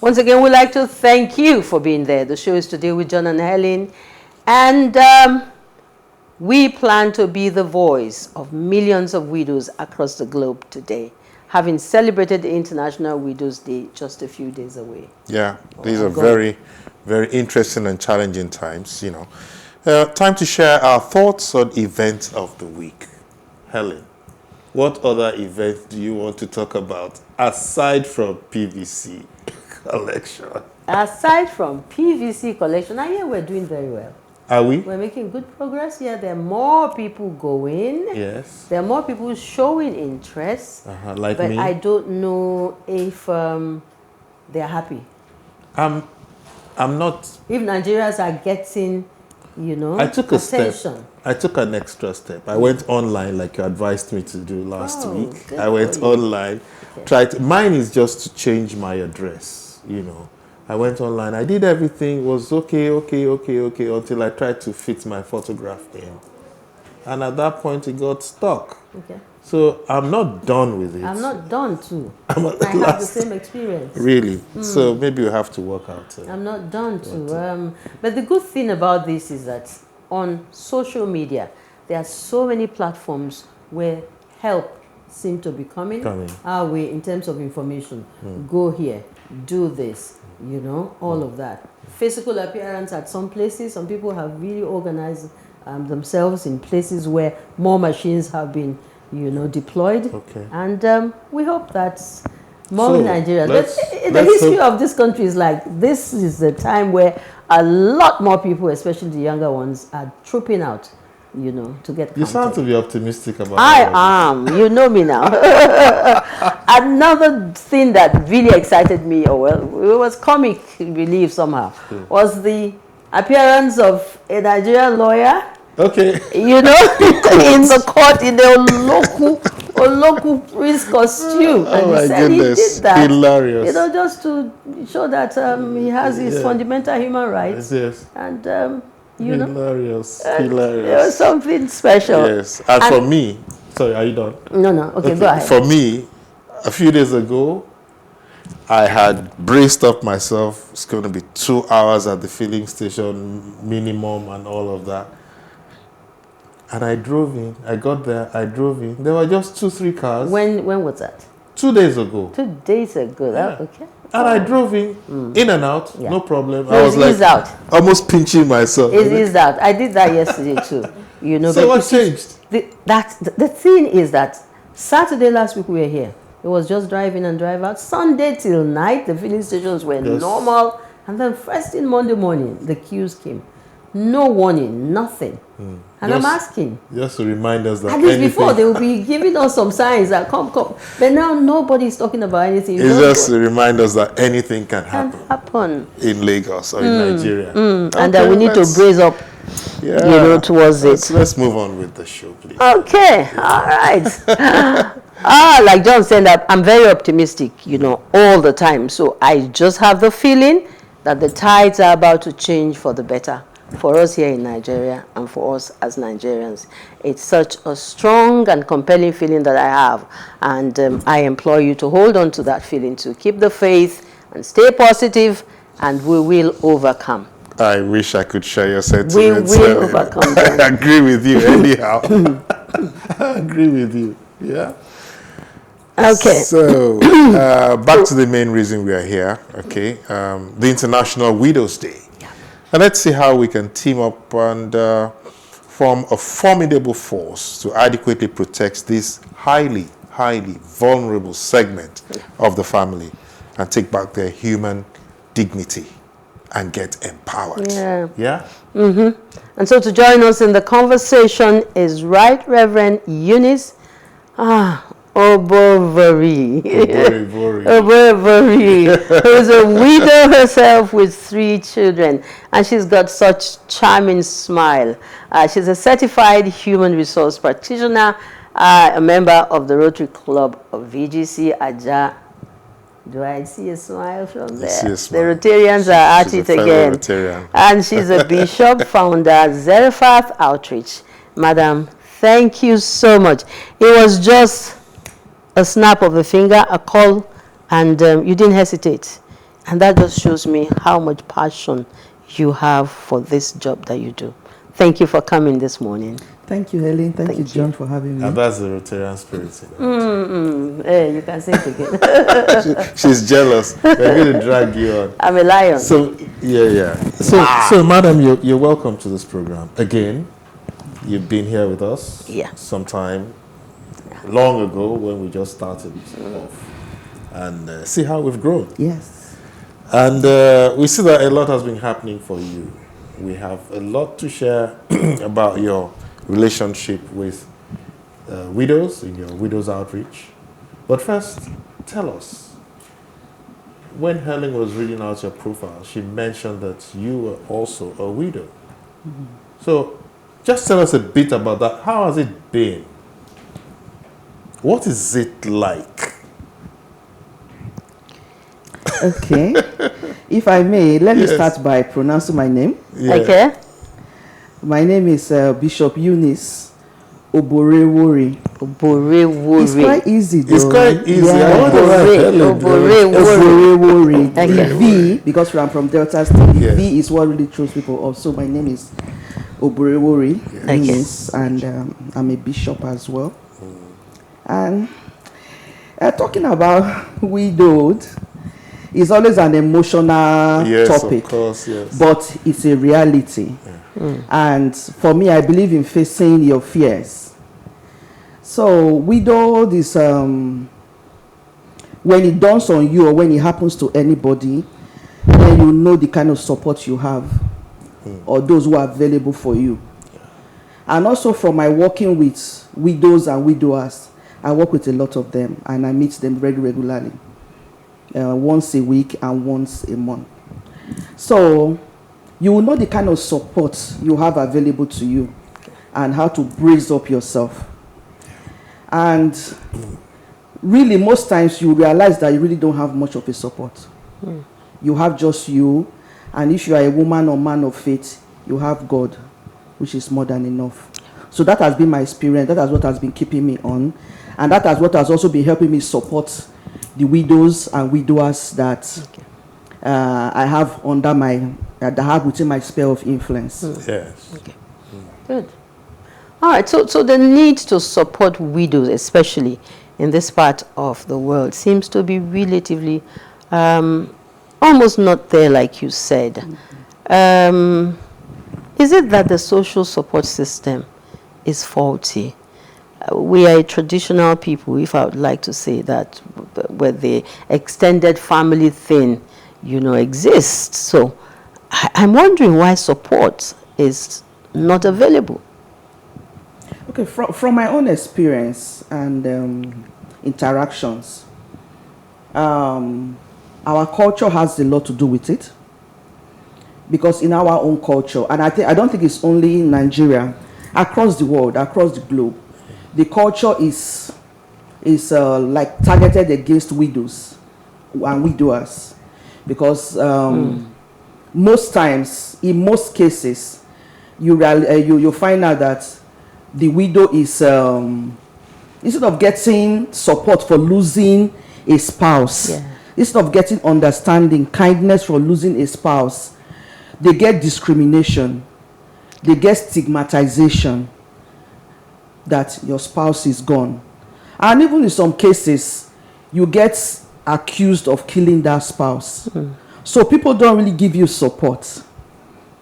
Once again, we'd like to thank you for being there. The show is today with John and Helen. And we plan to be the voice of millions of widows across the globe today, having celebrated the International Widows' Day just a few days away. Yeah, these are very, very interesting and challenging times, you know. Time to share our thoughts on events of the week. Helen, what other events do you want to talk about aside from PVC collection? Aside from PVC collection, I hear we're doing very well. Are we? We're making good progress here. There are more people going. Yes. There are more people showing interest. Like but me. I don't know if they're happy. I'm not. If Nigerians are getting, you know, I took a attention. step. I took an extra step. I went online like you advised me to do last week. I went online. Okay. Mine is just to change my address, you know. I went online. I did everything. It was okay, until I tried to fit my photograph in. And at that point, it got stuck. Okay. So I'm not done with it. I'm not done too. I have the same experience. Really? So maybe we have to work out. I'm not done too. But the good thing about this is that on social media, there are so many platforms where help seems to be coming our way in terms of information. Go here, do this. You know, all of that. Physical appearance at some places. Some people have really organized themselves in places where more machines have been, you know, deployed. Okay. And we hope that more Nigerians. But the history of this country is like, this is the time where a lot more people, especially the younger ones, are trooping out, you know, to get counted. You sound to be optimistic about it. I am. You know me now. Another thing that really excited me, it was comic relief somehow, was the appearance of a Nigerian lawyer. Okay. You know, in the court in the Oloku priest costume. Oh my goodness. He did that, hilarious. You know, just to show that he has his fundamental human rights. Yes. And you know, hilarious. It was something special. Yes. And for me, sorry, are you done? No. Okay, go ahead. For me, a few days ago, I had braced up myself. It's going to be 2 hours at the filling station minimum and all of that. And I drove in. I got there. I drove in. There were just 2-3 cars. When was that? 2 days ago. 2 days ago. Yeah. Okay. And I drove in and out, no problem. So I was like out. Almost pinching myself. It is out. I did that yesterday too. You know. So what changed? The thing is that Saturday last week we were here. It was just drive in and drive out. Sunday till night, the filling stations were normal. And then first thing Monday morning, the queues came. No warning, nothing. And I'm asking. Just to remind us that at least before, they will be giving us some signs that come. But now nobody is talking about anything. It's just to remind us that anything can happen in Lagos or in Nigeria. Okay, and that we need to brace up, you know, towards it. Let's move on with the show, please. Okay, all right. Like John said, that I'm very optimistic, you know, all the time. So I just have the feeling that the tides are about to change for the better. For us here in Nigeria and for us as Nigerians. It's such a strong and compelling feeling that I have, and I implore you to hold on to that feeling, to keep the faith and stay positive, and we will overcome. I wish I could share your sentiments. We will overcome them. I agree with you anyhow. I agree with you. Yeah. Okay. So, back to the main reason we are here, okay? The International Widows' Day. And let's see how we can team up and form a formidable force to adequately protect this highly vulnerable segment of the family and take back their human dignity and get empowered. Yeah? And so to join us in the conversation is Right Reverend Eunice Oberevwori, who is a widow herself with 3 children, and she's got such charming smile. She's a certified human resource practitioner, a member of the Rotary Club of VGC Aja. Do I see a smile from there? The Rotarians are at it again. Rotarian. And she's a bishop, founder, Zarephath Outreach. Madam, thank you so much. It was just a snap of a finger, a call, and you didn't hesitate. And that just shows me how much passion you have for this job that you do. Thank you for coming this morning. Thank you, Helen. Thank you, John, for having me. And that's the Rotarian spirit. Hey, you can say it again. She's jealous. We're going to drag you on. I'm a lion. So, yeah. So, madam, you're welcome to this program. Again, you've been here with us sometime long ago when we just started off. And see how we've grown. Yes. And we see that a lot has been happening for you. We have a lot to share about your relationship with widows in your widows outreach. But first, tell us, when Helen was reading out your profile, she mentioned that you were also a widow. Mm-hmm. So just tell us a bit about that. How has it been? What is it like? Okay. If I may, let me start by pronouncing my name. Yeah. Okay. My name is Bishop Eunice Oberevwori. Oberevwori. It's quite easy, though. It's quite easy. Yeah. Oberevwori. The V, because I'm from Delta State, the V is what really throws people off. So my name is Oberevwori Eunice, and I'm a bishop as well. And talking about widowed is always an emotional topic, of course, yes. But it's a reality. And for me, I believe in facing your fears. So widowed is when it dawns on you or when it happens to anybody, then you know the kind of support you have or those who are available for you. And also from my working with widows and widowers, I work with a lot of them and I meet them very regularly, once a week and once a month. So you will know the kind of support you have available to you and how to brace up yourself. And really, most times you realize that you really don't have much of a support. You have just you, and if you are a woman or man of faith, you have God, which is more than enough. So that has been my experience. That is what has been keeping me on. And that is what has also been helping me support the widows and widowers that I have under that I have within my sphere of influence. Yes. Okay. Good. All right. So the need to support widows, especially in this part of the world, seems to be relatively almost not there, like you said. Is it that the social support system is faulty? We are a traditional people, if I would like to say that, where the extended family thing, exists. So I'm wondering why support is not available. Okay, from my own experience and interactions, our culture has a lot to do with it. Because in our own culture, and I don't think it's only in Nigeria, across the world, across the globe, the culture is like targeted against widows and widowers, because most times, in most cases, you find out that the widow is instead of getting support for losing a spouse, instead of getting understanding, kindness for losing a spouse, they get discrimination, they get stigmatization that your spouse is gone. And even in some cases, you get accused of killing that spouse. So people don't really give you support.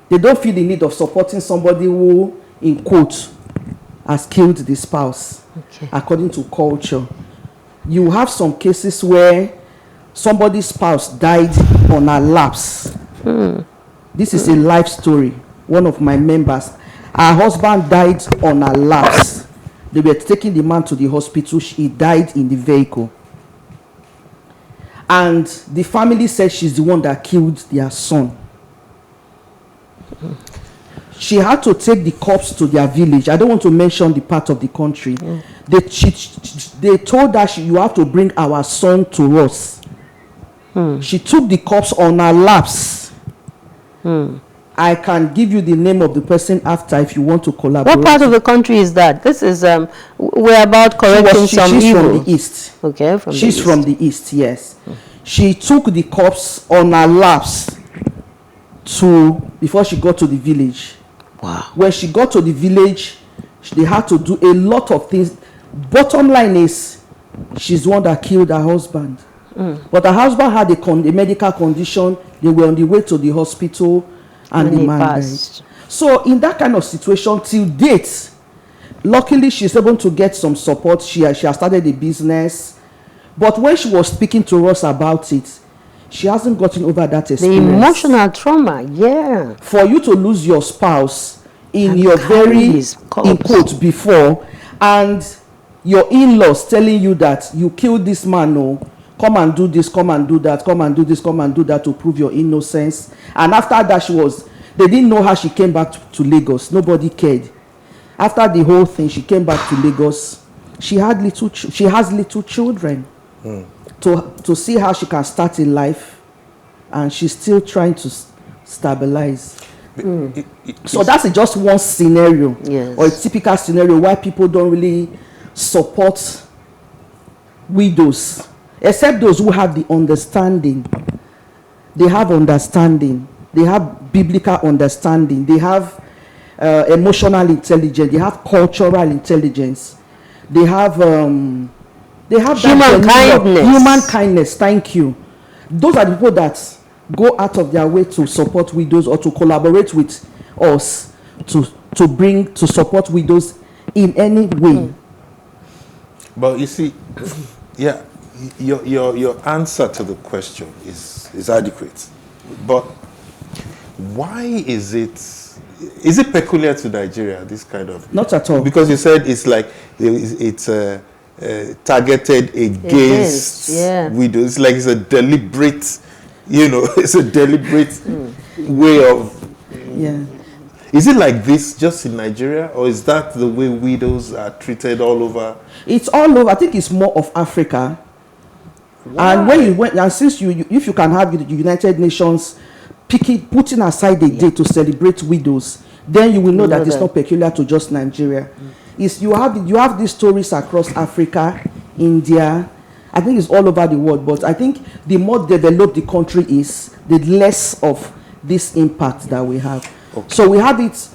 They don't feel the need of supporting somebody who, in quote, has killed the spouse, according to culture. You have some cases where somebody's spouse died on a lapse. This is a life story. One of my members, her husband died on a lapse. They were taking the man to the hospital. He died in the vehicle. And the family said she's the one that killed their son. She had to take the corpse to their village. I don't want to mention the part of the country. They told her, you have to bring our son to us. She took the corpse on her laps. I can give you the name of the person after if you want to collaborate. What part of the country is that? This is we're about correcting some evil. She's from the east. Okay, she's from the east. Yes. she took the corpse on her laps before she got to the village. Wow. When she got to the village, they had to do a lot of things. Bottom line is, she's the one that killed her husband. But her husband had a medical condition. They were on the way to the hospital, and the man died. So in that kind of situation, till date, luckily she's able to get some support. She has started a business. But when she was speaking to us about it, she hasn't gotten over that experience. The emotional trauma, yeah. For you to lose your spouse in your very, in quote, before, and your in-laws telling you that you killed this man, no, come and do this, come and do that, come and do this, come and do that to prove your innocence. And after that, they didn't know how she came back to Lagos. Nobody cared. After the whole thing, she came back to Lagos. She has little children. To see how she can start a life, and she's still trying to stabilize. So that's just one scenario, yes, or a typical scenario why people don't really support widows, except those who have the understanding. They have understanding. They have biblical understanding. They have emotional intelligence. They have cultural intelligence. They have human kindness. Thank you. Those are the people that go out of their way to support widows, or to collaborate with us to support widows in any way. But you see, yeah, your answer to the question is adequate. But why is it peculiar to Nigeria, this kind of? Not at all. Because you said it's like it's targeted against widows. It's like it's a deliberate, it's a deliberate way of. Yeah. Is it like this just in Nigeria, or is that the way widows are treated all over? It's all over. I think it's more of Africa. Why? And since if you can have the United Nations putting aside a day to celebrate widows, then you will know that it's not peculiar to just Nigeria. You have these stories across Africa, India. I think it's all over the world. But I think the more developed the country is, the less of this impact that we have. Okay. So we have it.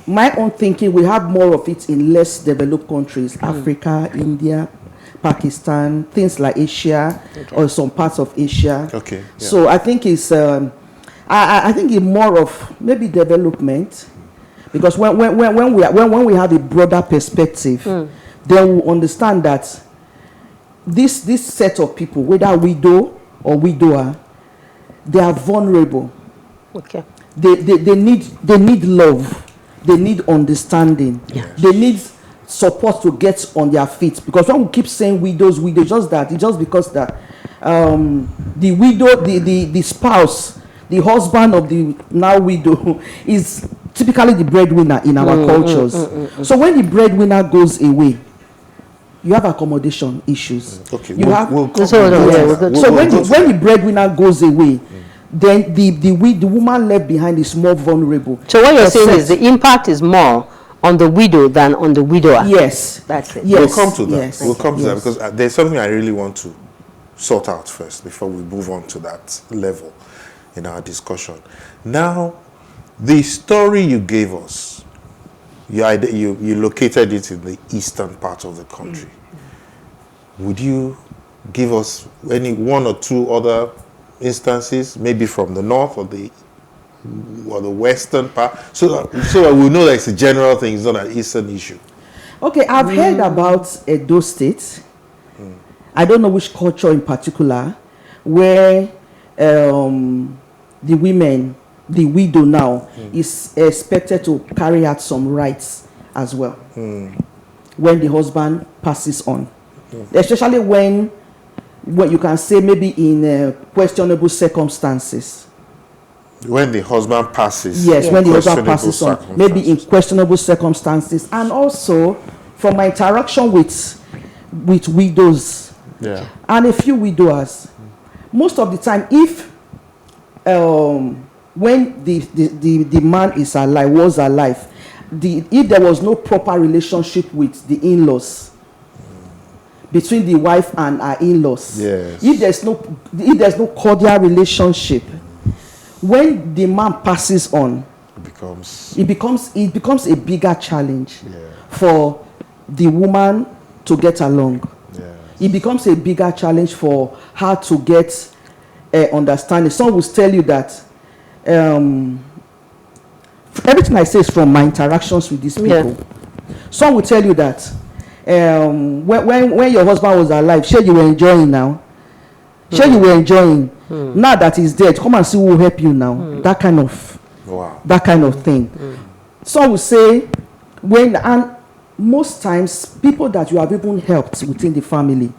My own thinking, we have more of it in less developed countries, Africa, India, Pakistan, things like Asia, or some parts of Asia. Okay. Yeah. So I think it's I think it's more of maybe development, because when we have a broader perspective, then we understand that this set of people, whether widow or widower, they are vulnerable. Okay. They need love. They need understanding. Yes. They need support to get on their feet. Because when we keep saying widows, it's just because that the widow, the spouse, the husband of the now widow is typically the breadwinner in our cultures. So when the breadwinner goes away, you have accommodation issues. Okay. You So when the breadwinner goes away, then the woman left behind is more vulnerable. So what you're saying is the impact is more on the widow than on the widower. Yes. That's it. Yes. We'll come to that. Yes. We'll come to that, because there's something I really want to sort out first before we move on to that level in our discussion. Now, the story you gave us, you located it in the eastern part of the country. Would you give us any one or two other instances, maybe from the north or the western part, so that we know that it's a general thing, it's not an eastern issue? Okay, I've heard about Edo State. I don't know which culture in particular, where the women, the widow now, is expected to carry out some rites as well when the husband passes on. Especially when you can say maybe in questionable circumstances. When the husband passes. Yes, when the husband passes on, maybe in questionable circumstances. And also, from my interaction with widows and a few widowers, most of the time, if when the man was alive, if there was no proper relationship with the in-laws, between the wife and her in-laws. Yes. If there's no cordial relationship, when the man passes on, it becomes a bigger challenge for the woman to get along. It becomes a bigger challenge for her to get understanding. Some will tell you that everything I say is from my interactions with these people. Some will tell you that when your husband was alive, sure you were enjoying now. Sure you were enjoying. Now that he's dead, come and see who will help you now. That kind of thing. Some will say and most times people that you have even helped within the family,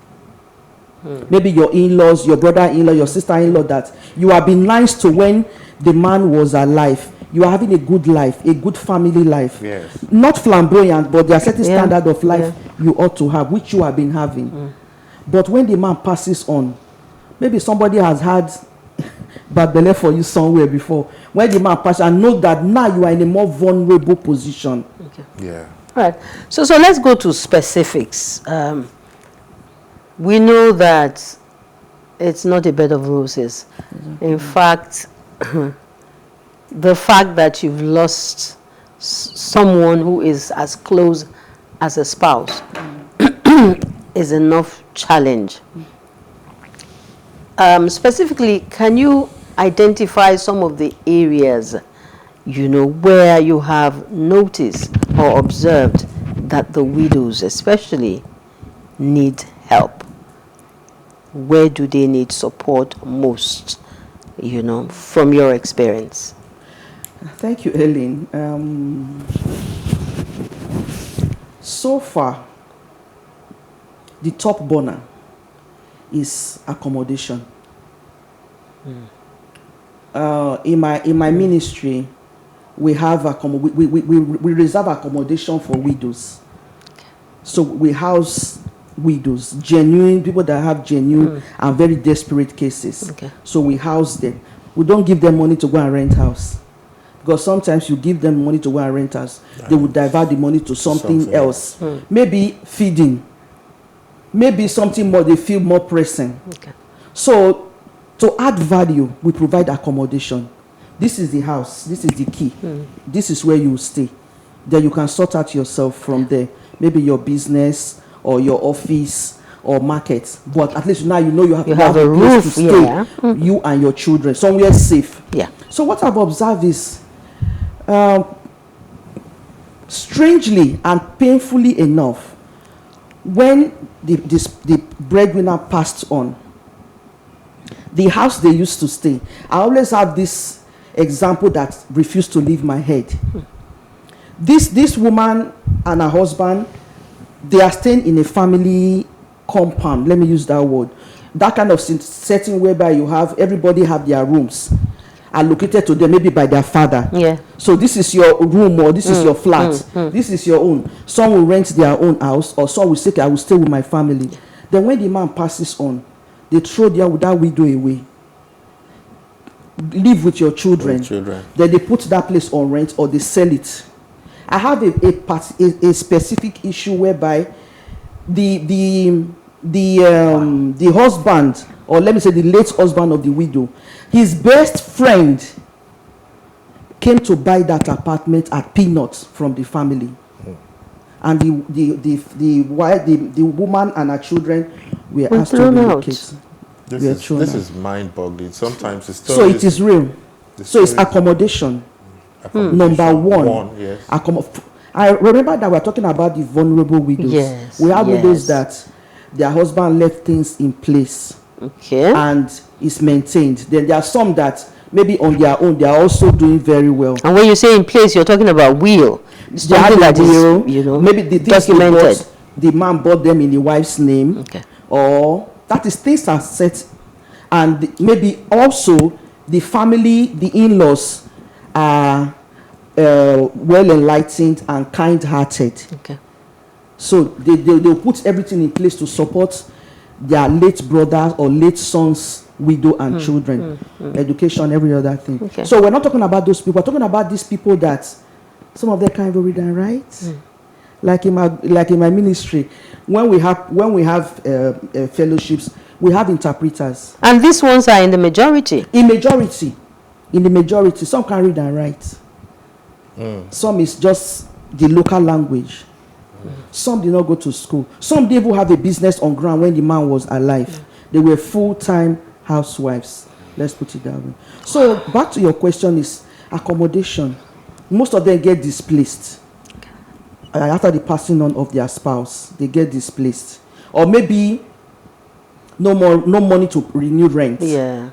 maybe your in-laws, your brother-in-law, your sister-in-law, that you have been nice to when the man was alive. You are having a good life, a good family life. Yes. Not flamboyant, but there are certain standard of life you ought to have, which you have been having. But when the man passes on, maybe somebody has had bad belly for you somewhere before. When the man passes, and know that now you are in a more vulnerable position. Yeah. All right. So let's go to specifics. We know that it's not a bed of roses. In fact, the fact that you've lost someone who is as close as a spouse is enough challenge. Specifically, can you identify some of the areas, where you have noticed or observed that the widows especially need help? Where do they need support most, from your experience? Thank you, Ellen. So far, the top burner is accommodation. In my ministry, we have we reserve accommodation for widows. So we house widows, genuine people that have genuine and very desperate cases. So we house them. We don't give them money to go and rent house. Because sometimes you give them money to go and rent house, they would divert the money to something else. Maybe feeding, maybe something more they feel more pressing. So to add value, we provide accommodation. This is the house, this is the key, this is where you stay. Then you can sort out yourself from there. Maybe your business or your office or market, but at least now you know you have a roof to stay. You and your children somewhere safe. So what I've observed is, strangely and painfully enough, when the breadwinner passed on, the house they used to stay, I always have this example that refused to leave my head. This woman and her husband, they are staying in a family compound, let me use that word, that kind of setting whereby you have everybody have their rooms allocated to them, maybe by their father. So this is your room, or this is your flat, this is your own. Some will rent their own house, or some will say, I will stay with my family. Then when the man passes on, they throw that widow away. Live with your children. Then they put that place on rent, or they sell it. I have a specific issue whereby the husband, or let me say the late husband of the widow, his best friend came to buy that apartment at peanuts from the family. And the woman and her children were asked to relocate. This is mind-boggling. Sometimes it's so it is real. So it's accommodation. Number one. I remember that we're talking about the vulnerable widows. We have widows that their husband left things in place and is maintained. Then there are some that maybe on their own they are also doing very well. And when you say in place, you're talking about will. Something that is, maybe the documented. The man bought them in the wife's name, or that is things are set, and maybe also the family, the in-laws are well enlightened and kind-hearted. So they'll put everything in place to support their late brother or late son's widow and children, education, every other thing. So we're not talking about those people. We're talking about these people that some of them can't even read and write. like in my ministry, when we have fellowships, we have interpreters. And these ones are in the majority. In the majority, some can read and write. Some is just the local language. Some did not go to school. Some didn't even have a business on ground when the man was alive. They were full-time housewives. Let's put it that way. So back to your question is accommodation. Most of them get displaced after the passing on of their spouse. They get displaced, or maybe no money to renew rent. Yeah.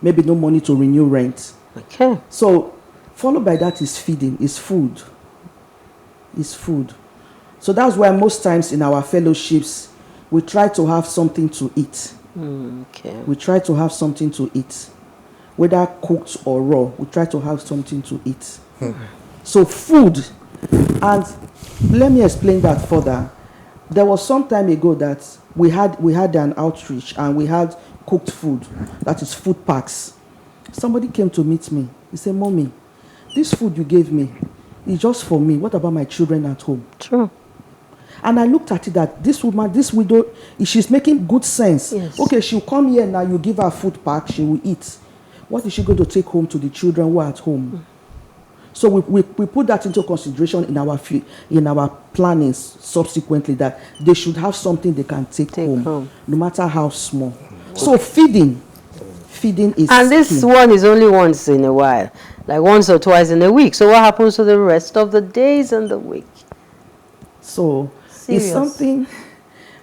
Maybe no money to renew rent. Okay. So followed by that is feeding, is food. So that's why most times in our fellowships, we try to have something to eat. Okay. We try to have something to eat. Whether cooked or raw, we try to have something to eat. So food. And let me explain that further. There was some time ago that we had an outreach and we had cooked food, that is food packs. Somebody came to meet me. He said, "Mommy, this food you gave me is just for me. What about my children at home?" True. And I looked at it that this woman, this widow, she's making good sense. Yes. Okay, she'll come here now, you give her food pack, she will eat. What is she going to take home to the children who are at home? So we put that into consideration in our plannings subsequently, that they should have something they can take home, no matter how small. So feeding is and this key. one is only once in a while, like once or twice in a week. So what happens to the rest of the days in the week? So Serious.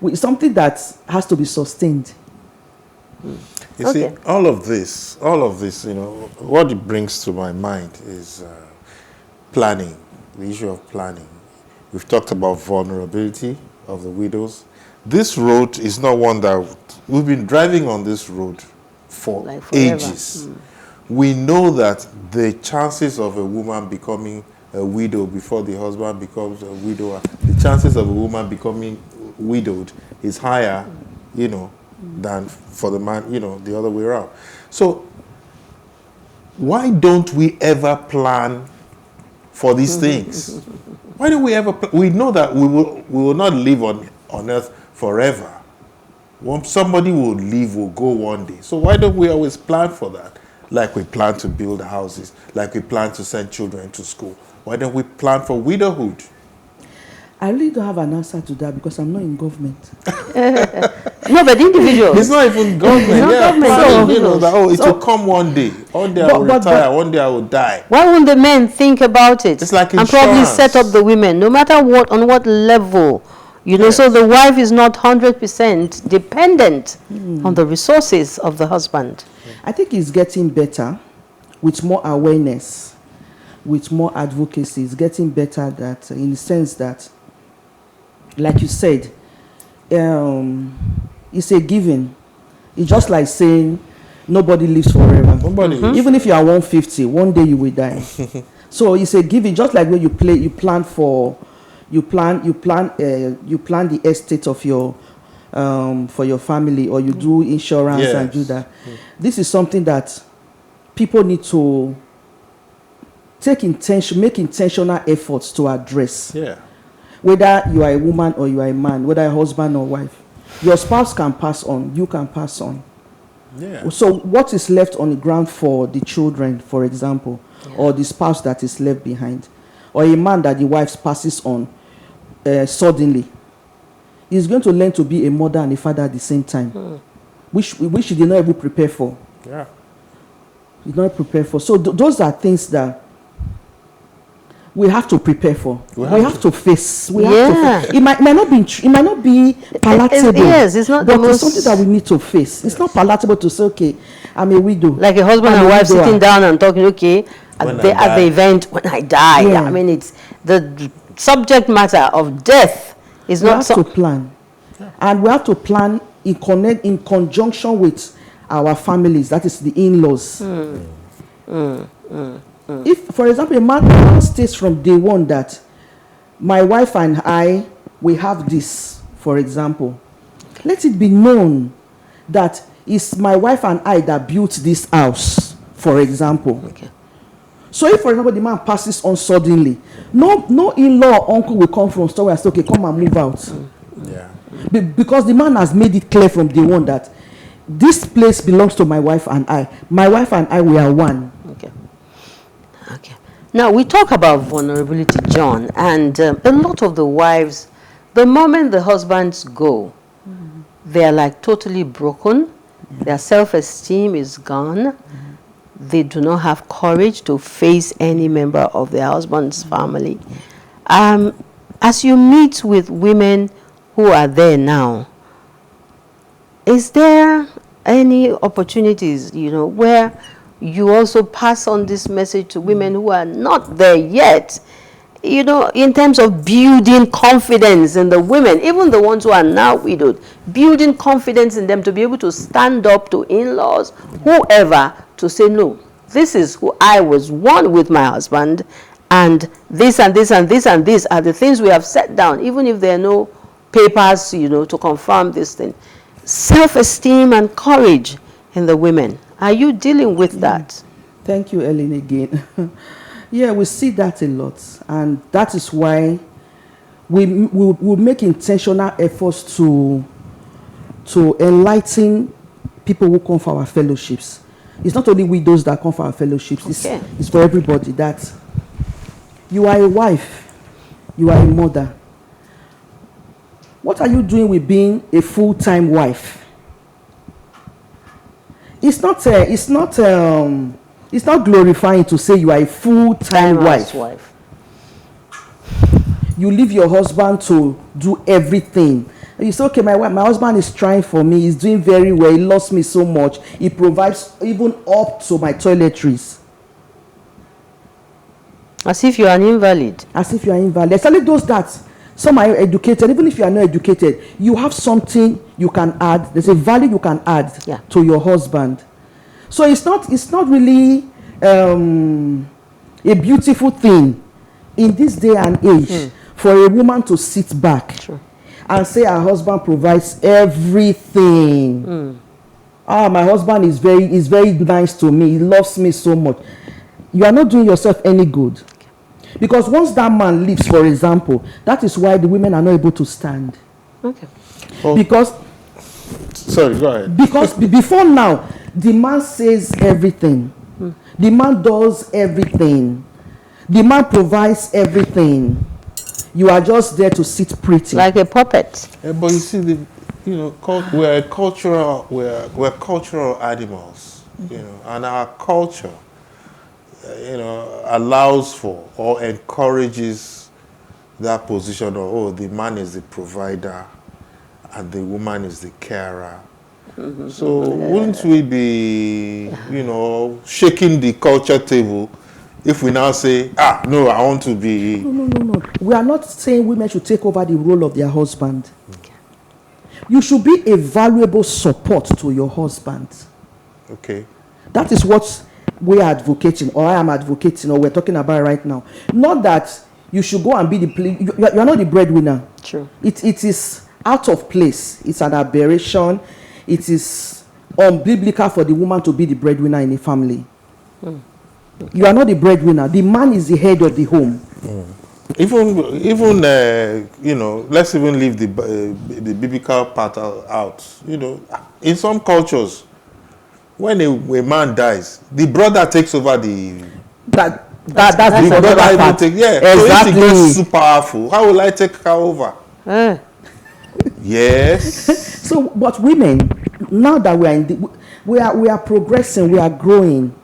it's something that has to be sustained. You see, all of this, what it brings to my mind is planning, the issue of planning. We've talked about vulnerability of the widows. This road is not one that we've been driving on this road for ages. We know that the chances of a woman becoming a widow before the husband becomes a widower, the chances of a woman becoming widowed is higher, than for the man, the other way around. So why don't we ever plan for these things? Why don't we ever we know that we will not live on earth forever. Somebody will leave, will go one day. So why don't we always plan for that? Like we plan to build houses, like we plan to send children to school. Why don't we plan for widowhood? I really don't have an answer to that because I'm not in government. No, but individuals. It's not even government. It will come one day. One day I will retire, one day I will die. Why wouldn't the men think about it? It's like and probably set up the women, no matter on what level. So the wife is not 100% dependent on the resources of the husband. I think it's getting better with more awareness, with more advocacy. It's getting better that in the sense that, like you said, it's a given. It's just like saying nobody lives forever. Nobody lives. Even if you are 150, one day you will die. So it's a given. Just like when you plan the estate of your for your family, or you do insurance and do that. This is something that people need to make intentional efforts to address. Whether you are a woman or you are a man, whether a husband or wife, your spouse can pass on, you can pass on. So what is left on the ground for the children, for example, or the spouse that is left behind, or a man that the wife passes on suddenly, is going to learn to be a mother and a father at the same time, which he did not even prepare for. He did not prepare for. So those are things that we have to prepare for. We have to face. It might not be palatable. Yes, it's not. But it's something that we need to face. It's not palatable to say, okay, I'm a widow. Like a husband and wife sitting down and talking, okay, at the event when I die. I mean, it's the subject matter of death is not. We have to plan, and we have to plan in conjunction with our families. That is the in-laws. If, for example, a man states from day one that my wife and I, we have this, for example, let it be known that it's my wife and I that built this house, for example. So if, for example, the man passes on suddenly, no in-law or uncle will come from somewhere and say, okay, come and move out. Yeah. Because the man has made it clear from day one that this place belongs to my wife and I. My wife and I, we are one. Okay. Okay. Now, we talk about vulnerability, John, and a lot of the wives, the moment the husbands go, they are like totally broken. Their self-esteem is gone. They do not have courage to face any member of their husband's family. As you meet with women who are there now, is there any opportunities, where you also pass on this message to women who are not there yet, in terms of building confidence in the women, even the ones who are now widowed, building confidence in them to be able to stand up to in-laws, whoever, to say, no, this is who I was one with my husband, and this and this and this and this are the things we have set down, even if there are no papers, to confirm this thing. Self-esteem and courage in the women. Are you dealing with that? Thank you, Ellen, again. Yeah, we see that a lot, and that is why we make intentional efforts to enlighten people who come for our fellowships. It's not only widows that come for our fellowships. Okay. It's for everybody. That you are a wife, you are a mother. What are you doing with being a full-time wife? It's not glorifying to say you are a full-time wife. You leave your husband to do everything. You say, okay, my husband is trying for me. He's doing very well. He loves me so much. He provides even up to my toiletries. As if you are an invalid. As if you are invalid. Especially those that some are educated. Even if you are not educated, you have something you can add. There's a value you can add to your husband. So it's not really a beautiful thing in this day and age for a woman to sit back and say her husband provides everything. My husband is very nice to me. He loves me so much. You are not doing yourself any good. Because once that man leaves, for example, that is why the women are not able to stand. Okay. Because sorry, go ahead. Because before now, the man says everything. The man does everything. The man provides everything. You are just there to sit pretty. Like a puppet. But you see, we're cultural animals, and our culture, allows for or encourages that position of, the man is the provider and the woman is the carer. So wouldn't we be, shaking the culture table if we now say, no, I want to be... No. We are not saying women should take over the role of their husband. Okay. You should be a valuable support to your husband. Okay. That is what we are advocating, or I am advocating, or we're talking about right now. Not that you should go and be you are not the breadwinner. True. It is out of place. It's an aberration. It is unbiblical for the woman to be the breadwinner in a family. Okay. You are not the breadwinner. The man is the head of the home. Even let's even leave the biblical part out. In some cultures, when a man dies, the brother takes over the... That's the brother even take, exactly. So if he gets too powerful, how will I take her over? Yes. So, but women, now that we are progressing, we are growing.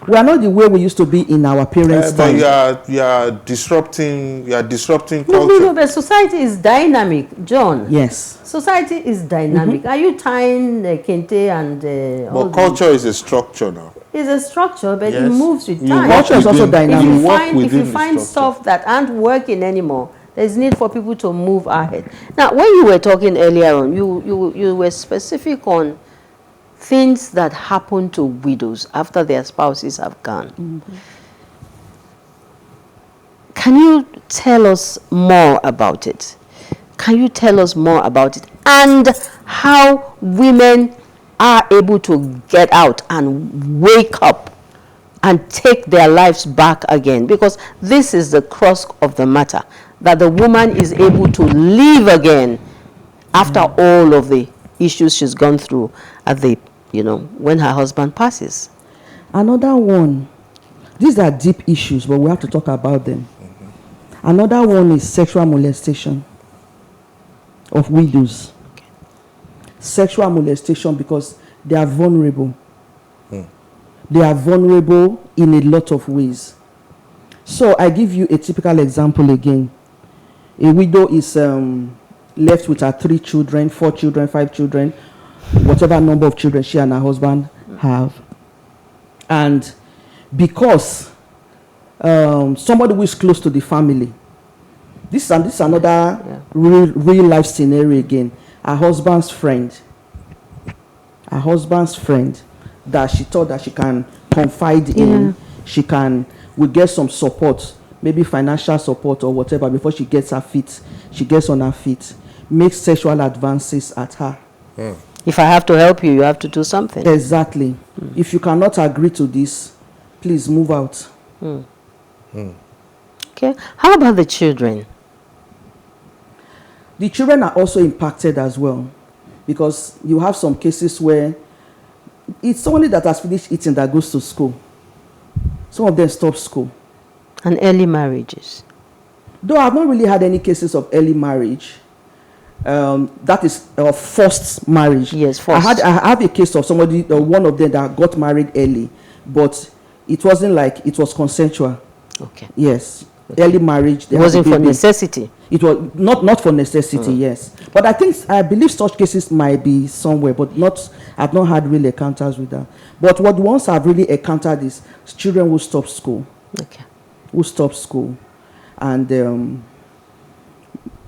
We are not the way we used to be in our parents' time. But you are disrupting culture. No, but society is dynamic, John. Yes. Society is dynamic. Are you tying Kente and... but culture is a structure now. It's a structure, but it moves with time. Culture is also dynamic. If you find stuff that aren't working anymore, there's need for people to move ahead. Now, when you were talking earlier on, you were specific on things that happen to widows after their spouses have gone. Can you tell us more about it? Can you tell us more about it? And how women are able to get out and wake up and take their lives back again, because this is the crux of the matter, that the woman is able to live again after all of the issues she's gone through at the, when her husband passes. Another one, these are deep issues, but we have to talk about them. Another one is sexual molestation of widows. Sexual molestation, because they are vulnerable. They are vulnerable in a lot of ways. So I give you a typical example again. A widow is left with her 3 children, 4 children, 5 children, whatever number of children she and her husband have. And because somebody who is close to the family, this is another real life scenario again. Her husband's friend that she thought that she can confide in, will get some support, maybe financial support or whatever, before she gets on her feet, makes sexual advances at her. If I have to help you, you have to do something. Exactly. If you cannot agree to this, please move out. Okay. How about the children? The children are also impacted as well, because you have some cases where it's somebody that has finished eating that goes to school. Some of them stop school. And early marriages. Though I've not really had any cases of early marriage. That is forced marriage. Yes, forced. I have a case of somebody, one of them that got married early, but it wasn't like it was consensual. Okay. Yes. Okay. Early marriage. It wasn't for necessity. It was not for necessity, yes. But I believe such cases might be somewhere, but I've not had real encounters with that. But what once I've really encountered is children who stop school. Okay. Who stop school. And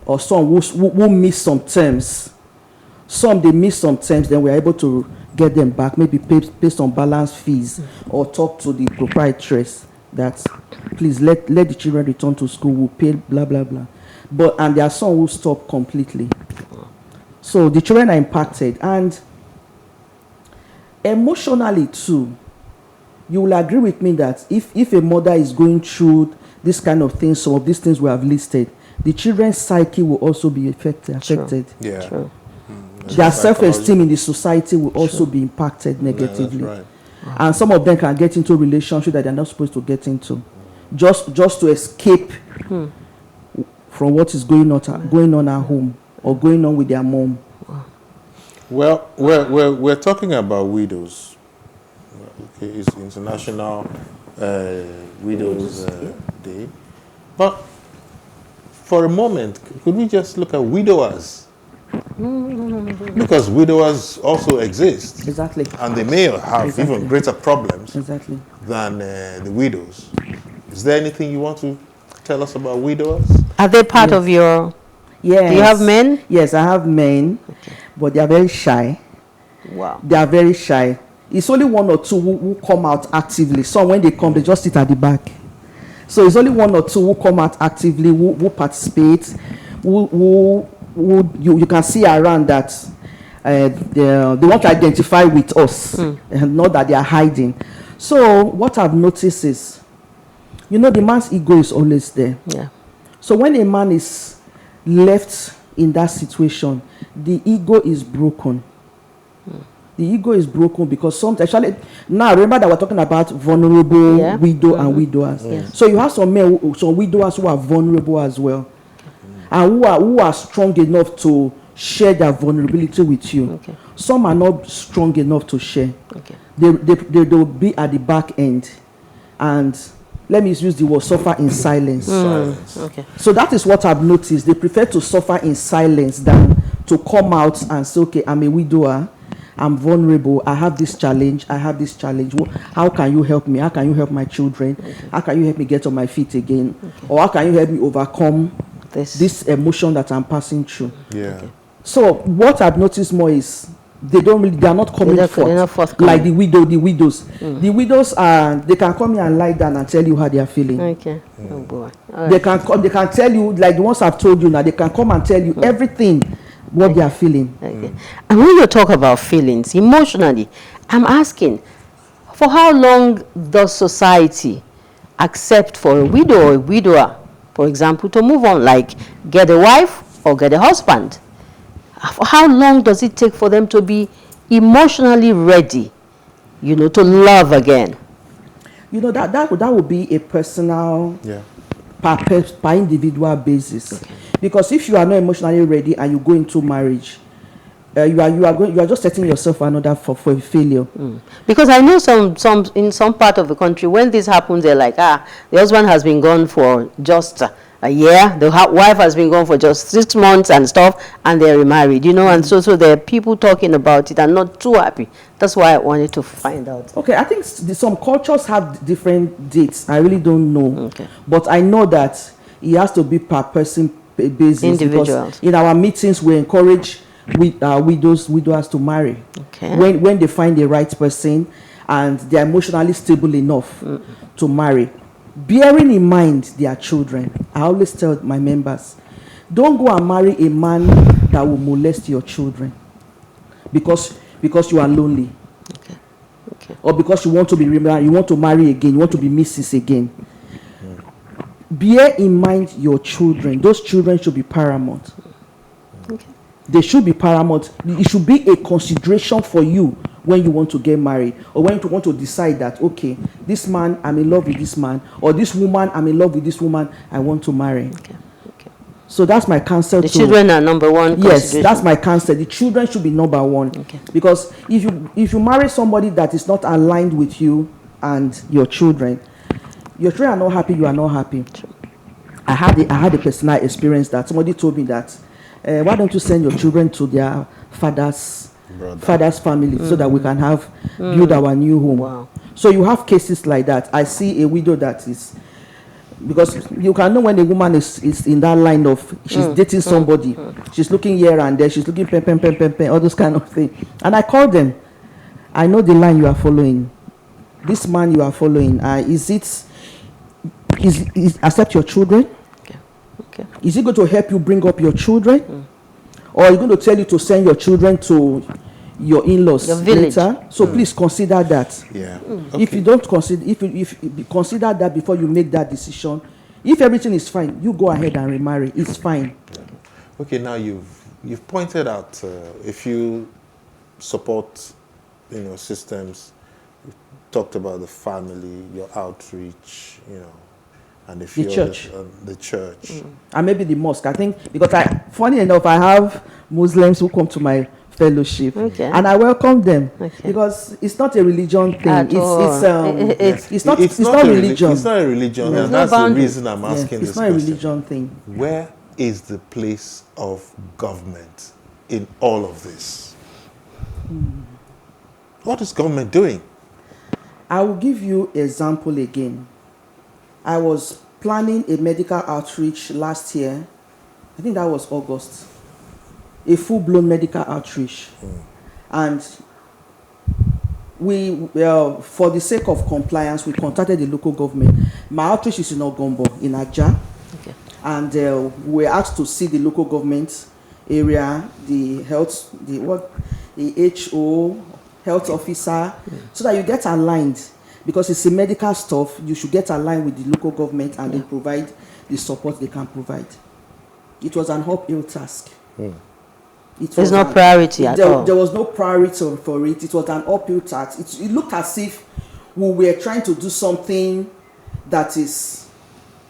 or some who miss some terms. Some they miss some terms, then we're able to get them back, maybe pay some balance fees, or talk to the proprietress that please let the children return to school, we'll pay blah blah blah. And there are some who stop completely. So the children are impacted, and emotionally too. You will agree with me that if a mother is going through this kind of things, some of these things we have listed, the children's psyche will also be affected. True. Yeah. True. Their self-esteem in the society will also be impacted negatively. Yeah, that's right. And some of them can get into a relationship that they're not supposed to get into, just to escape from what is going on at home or going on with their mom. Well, we're talking about widows. Okay, it's International Widows Day. But for a moment, could we just look at widowers? Because widowers also exist. Exactly. And they may have even greater problems than the widows. Is there anything you want to tell us about widowers? Are they part of your... Yes. Do you have men? Yes, I have men, but they are very shy. Wow. They are very shy. It's only 1 or 2 who come out actively. So when they come, they just sit at the back. So it's only 1 or 2 who come out actively, who participate, who you can see around that they want to identify with us, and not that they are hiding. So what I've noticed is, the man's ego is always there. Yeah. So when a man is left in that situation, the ego is broken. The ego is broken because sometimes, now remember that we're talking about vulnerable widow and widowers. Yeah. So you have some men, some widowers who are vulnerable as well, and who are strong enough to share their vulnerability with you. Okay. Some are not strong enough to share. Okay. They'll be at the back end, and let me use the word suffer in silence. Okay. So that is what I've noticed. They prefer to suffer in silence than to come out and say, okay, I'm a widower, I'm vulnerable, I have this challenge. How can you help me? How can you help my children? How can you help me get on my feet again? Or how can you help me overcome this emotion that I'm passing through? Yeah. So what I've noticed more is they are not coming forth like the widows. The widows they can come here and lie down and tell you how they are feeling. Okay. Oh boy. Right. They can tell you, like the ones I've told you now, they can come and tell you everything what they are feeling. Okay. And when you talk about feelings emotionally, I'm asking, For how long does society accept for a widow or a widower, for example, to move on, like get a wife or get a husband? For how long does it take for them to be emotionally ready, you know, to love again? You know, that would be a personal, per individual basis. Okay. Because if you are not emotionally ready and you go into marriage, you are just setting yourself another for a failure. Because I know some in some part of the country, when this happens, they're like, the husband has been gone for just a year, the wife has been gone for just 6 months and stuff, and they're remarried, you know, and so there are people talking about it and not too happy. That's why I wanted to find out. Okay, I think some cultures have different dates. I really don't know. Okay. But I know that it has to be per person basis. Individuals. Because in our meetings, we encourage widowers to marry. Okay. When they find the right person and they're emotionally stable enough to marry. Bearing in mind their children, I always tell my members, don't go and marry a man that will molest your children because you are lonely. Okay. Okay. Or because you want to be remarried, you want to marry again, you want to be Mrs. again. Bear in mind your children. Those children should be paramount. Okay. They should be paramount. It should be a consideration for you when you want to get married, or when you want to decide that, okay, this man, I'm in love with this man, or this woman, I'm in love with this woman, I want to marry. Okay. Okay. So that's my counsel. The children are number one. Yes, that's my counsel. The children should be number one. Okay. Because if you marry somebody that is not aligned with you and your children are not happy, you are not happy. Sure. I had a personal experience that somebody told me that, why don't you send your children to their father's family so that we can build our new home. Wow. So you have cases like that. I see a widow that is, because you can know when a woman is in that line of she's dating somebody, she's looking here and there, she's looking pen, all those kind of things. And I call them, I know the line you are following. This man you are following, is accept your children? Okay. Is it going to help you bring up your children? Or are you going to tell you to send your children to your in-laws later? So please consider that. Yeah. If you don't consider, if you consider that before you make that decision, if everything is fine, you go ahead and remarry. It's fine. Okay. Now you've pointed out a few support, systems. You talked about the family, your outreach, and the church. The church. And maybe the mosque. I think, because funny enough, I have Muslims who come to my fellowship. Okay. And I welcome them. Okay. Because it's not a religion thing. At all. It's not religion. It's not a religion, No. and that's the reason I'm asking this it's not a question. religion thing. Where is the place of government in all of this? What is government doing? I will give you an example again. I was planning a medical outreach last year. I think that was August. A full-blown medical outreach. And we, for the sake of compliance, we contacted the local government. My outreach is in Ogombo, in Ajah. Okay. And we were asked to see the local government area, the HO, health officer, so that you get aligned. Because it's a medical stuff, you should get aligned with the local government and they provide the support they can provide. It was an uphill task. There's no priority at all. There was no priority for it. It was an uphill task. It looked as if we were trying to do something that is,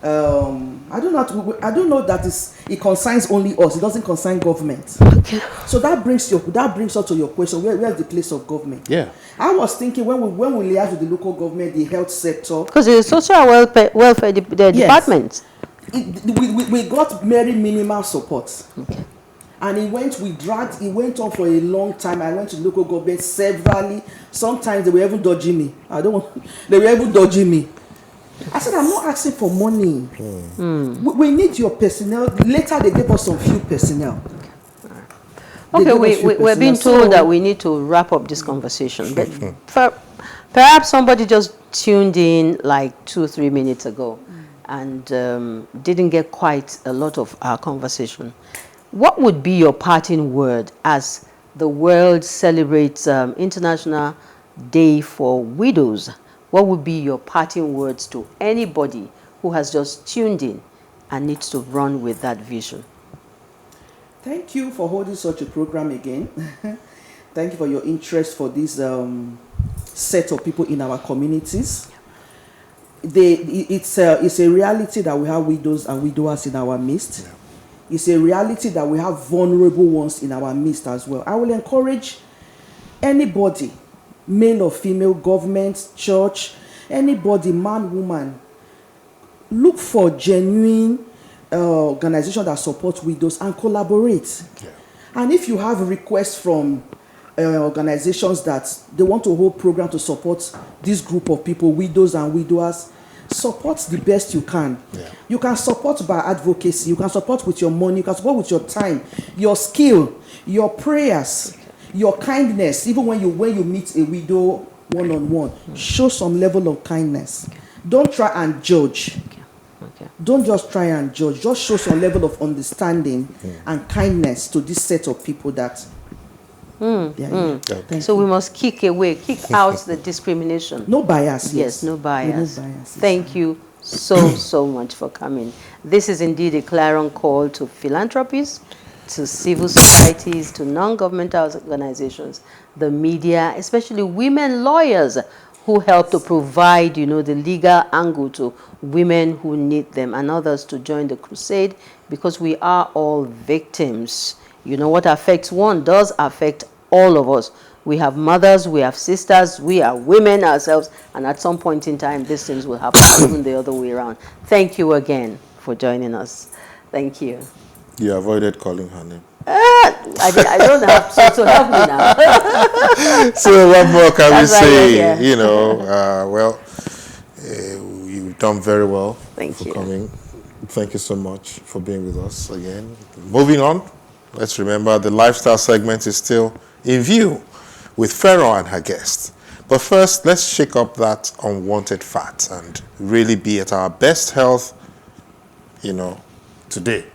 I don't know that it concerns only us. It doesn't concern government. Okay. So that brings us to your question. Where's the place of government? Yeah. I was thinking when we liaise with the local government, the health sector. Because it's social welfare department. We got very minimal support. Okay. And it went on for a long time. I went to local government severally. Sometimes they were even dodging me. They were even dodging me. I said, I'm not asking for money. We need your personnel. Later, they gave us some few personnel. Okay, we're being told that we need to wrap up this conversation. But perhaps somebody just tuned in like 2-3 minutes ago and didn't get quite a lot of our conversation. What would be your parting word as the world celebrates International Day for Widows. What would be your parting words to anybody who has just tuned in and needs to run with that vision? Thank you for holding such a program again. Thank you for your interest for this set of people in our communities. It's a reality that we have widows and widowers in our midst. Yeah. It's a reality that we have vulnerable ones in our midst as well. I will encourage anybody, male or female, government, church, anybody, man, woman, look for genuine organizations that support widows and collaborate. Yeah. And if you have requests from organizations that they want to hold program to support this group of people, widows and widowers, support the best you can. Yeah. You can support by advocacy, you can support with your money, you can support with your time, your skill, your prayers, your kindness. Even when you meet a widow one-on-one, show some level of kindness. Don't try and judge. Don't just try and judge. Just show some level of understanding and kindness to this set of people that. So we must kick out the discrimination. No bias. Yes, no bias. No bias. Thank you so much for coming. This is indeed a clarion call to philanthropies, to civil societies, to non-governmental organizations, the media, especially women lawyers who help to provide, the legal angle to women who need them, and others to join the crusade, because we are all victims. What affects one does affect all of us. We have mothers, we have sisters, we are women ourselves, and at some point in time, these things will happen, even the other way around. Thank you again for joining us. Thank you. You avoided calling her name. I don't have to help me now. So what more can we say? You've done very well. Thank you for coming. Thank you so much for being with us again. Moving on, let's remember the lifestyle segment is still in view with Pharaoh and her guests. But first, let's shake up that unwanted fat and really be at our best health, today.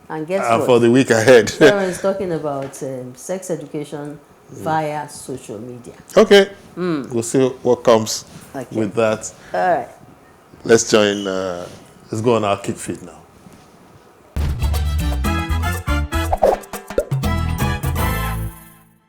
And guess what? For the week ahead. Pharaoh is talking about sex education via social media. Okay. We'll see what comes with that. All right. Let's join. Let's go on our kick feed now.